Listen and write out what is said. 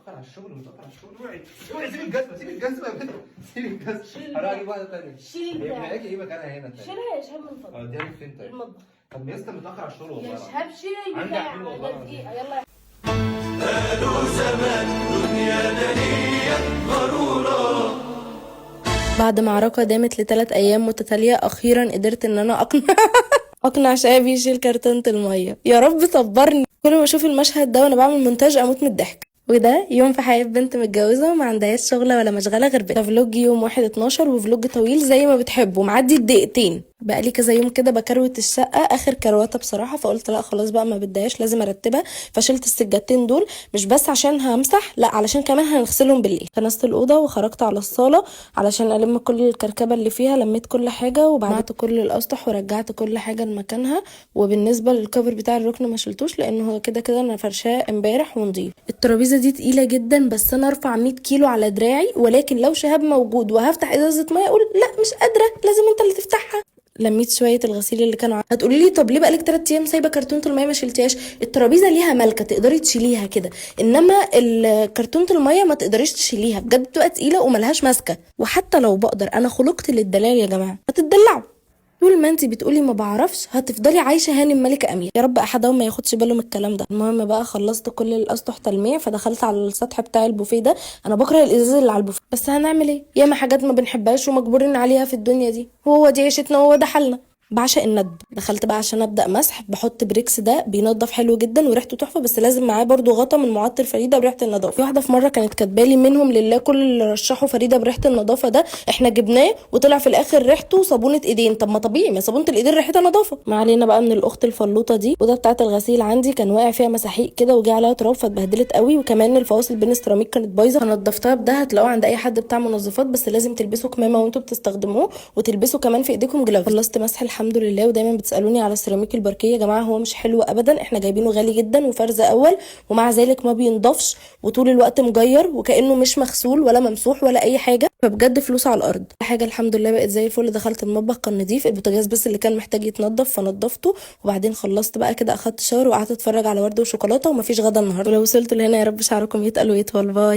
متأخر على الشغل اوعي اوعي سيب الجزمة سيب الجزمة يا بنت سيب الجزمة. هروح اجيب واحدة تانية. شيل هي بتاعك. معاكي ايه مكانها هنا تاني؟ شيلها يا شهاب من فضلك. اديها لك فين طيب؟ المطبخ. طب يا اسطى متأخر على الشغل والله يا العظيم. شهاب شيل عندي البتاع عقل والله على العظيم. دقيقة يلا. قالوا زمان دنيا دنيا غرورة. بعد معركة دامت ل3 أيام متتالية أخيرا قدرت إن أنا أقنع شهاب يشيل كرتونة المية. يا رب صبرني، كل ما أشوف المشهد ده وأنا بعمل مونتاج أموت من الضحك. وده يوم في حياة بنت متجوزة وما عندهاش شغلة ولا مشغلة غير بيت. فلوج يوم 1/12 وفلوج طويل زي ما بتحبوا معدي الدقيقتين. بقالي كذا يوم كده بكروت الشقة اخر كروته بصراحة، فقلت لا خلاص بقى ما بدهاش لازم ارتبها. فشلت السجادتين دول مش بس عشان همسح، لا علشان كمان هنغسلهم بالليل. كنست الأوضة وخرجت على الصالة علشان ألم كل الكركبة اللي فيها. لميت كل حاجة وبعدت كل الأسطح ورجعت كل حاجة لمكانها. وبالنسبة للكفر بتاع الركن ما شلتوش لأنه هو كده كده أنا فرشاه امبارح ونضيف. الترابيزة دي تقيلة جدا بس أنا أرفع 100 كيلو على دراعي، ولكن لو شهاب موجود وهفتح إزازة مية أقول لا مش قادرة لازم أنت اللي تفتحها. لميت شويه الغسيل اللي كانوا هتقولي لي طب ليه بقالك 3 ايام سايبه كرتونه الميه ما شلتيهاش؟ الترابيزه ليها ملكه تقدري تشيليها كده، انما كرتونه الميه ما تقدريش تشيليها بجد، بتبقى تقيله وملهاش ماسكه. وحتى لو بقدر انا خلقت للدلال يا جماعه، ما تدلعوا. طول ما انتي بتقولي ما بعرفش هتفضلي عايشه هانم ملكه امير. يا رب احدهم ما ياخدش باله من الكلام ده. المهم بقى خلصت كل الاسطح تلميع، فدخلت على السطح بتاع البوفيه ده. انا بكره الازاز اللي على البوفيه بس هنعمل ايه، ياما حاجات ما بنحبهاش ومجبورين عليها في الدنيا دي، وهو دي عيشتنا وهو ده حالنا. بعشق الندب. دخلت بقى عشان ابدا مسح، بحط بريكس ده بينضف حلو جدا وريحته تحفه، بس لازم معاه برده غطا من معطر فريده بريحه النظافه. في واحده في مره كانت كاتبالي منهم لله كل اللي رشحوا فريده بريحه النظافه ده احنا جبناه وطلع في الاخر ريحته صابونه ايدين. طب ما طبيعي، ما صابونه الايدين ريحتها نظافه. ما علينا بقى من الاخت الفلوطه دي. وده بتاعه الغسيل عندي كان واقع فيها مساحيق كده وجه عليها تراب فاتبهدلت قوي، وكمان الفواصل بين السيراميك كانت بايظه فنضفتها. بده هتلاقوه عند اي حد بتاع منظفات، بس لازم تلبسوا كمامه وانتوا بتستخدموه وتلبسوا كمان في ايديكم جلافز. خلصت مسح الحمد لله. ودايما بتسالوني على السيراميك الباركيه يا جماعه، هو مش حلو ابدا، احنا جايبينه غالي جدا وفرز اول، ومع ذلك ما بينضفش وطول الوقت مجير وكانه مش مغسول ولا ممسوح ولا اي حاجه، فبجد فلوس على الارض. حاجه الحمد لله بقت زي الفل. دخلت المطبخ كان نظيف، البوتاجاز بس اللي كان محتاج يتنضف فنضفته. وبعدين خلصت بقى كده اخدت شاور وقعدت اتفرج على ورد وشوكولاته، ومفيش غدا النهارده. ولو وصلتوا لهنا يا رب شعركم يتقل ويطول. باي.